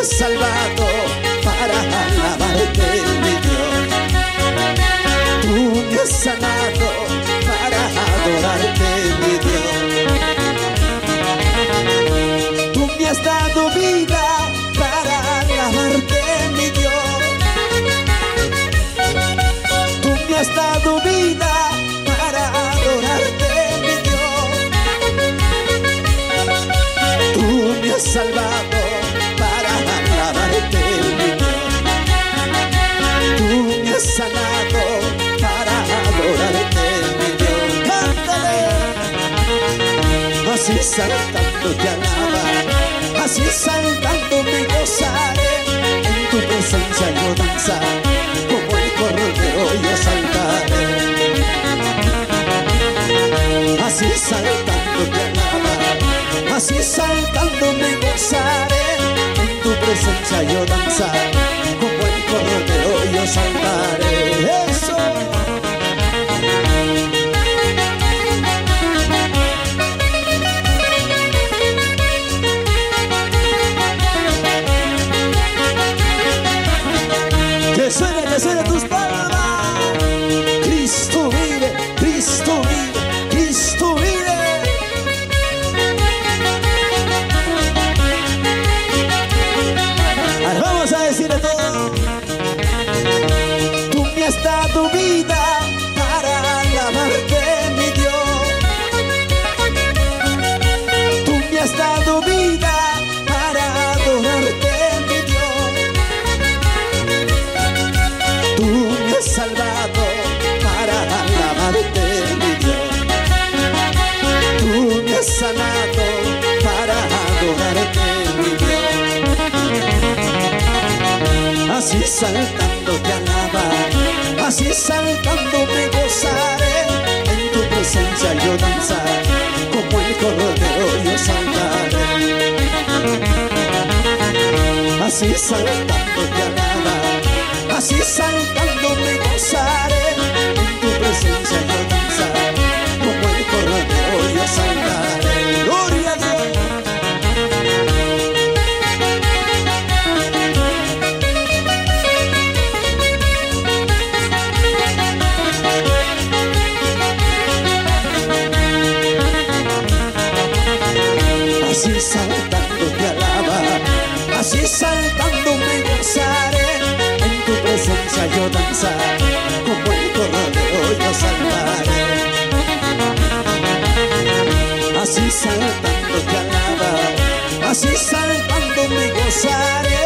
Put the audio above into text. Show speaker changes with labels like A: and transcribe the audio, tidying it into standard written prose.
A: has salvado para alabarte, mi Dios. Tú me has sanado para adorarte, mi Dios. Tú me has dado vida para alabarte, mi Dios. Tú me has dado vida para adorarte, mi Dios. Tú me has salvado para alabarte, mi Dios. Tú me has sanado para adorarte, mi Dios. ¡Cántale! Así saltando te alaba, así saltando me gozaré. En tu presencia yo danzaré, como el cordero yo saltaré. Así saltando te alaba, así saltando me gozaré. En tu presencia yo danzaré, como el cordero yo saltaré. ¡Eso! Que suene tus palmas. Cristo vive, Cristo vive, Cristo vive. Ahora vamos a decirle todo. Tú me has dado vida para alabarte, mi Dios. Tú me has dado vida para adorarte, mi Dios. Tú me has salvado para alabarte, mi Dios. Tú me has sanado para adorarte, mi Dios. Así saltando te alaba, así saltando me gozaré. En tu presencia yo danzaré, como el cordero yo saltaré. Así saltando te alaba, así saltando me gozaré. En tu presencia yo danzaré, como el cordero yo saltaré. ¡Gloria a Dios! Así saltando te alaba, así saltando me gozaré. En tu presencia yo danzaré, como el cordero yo saltaré. Así saltando te alaba, así saltando me gozaré.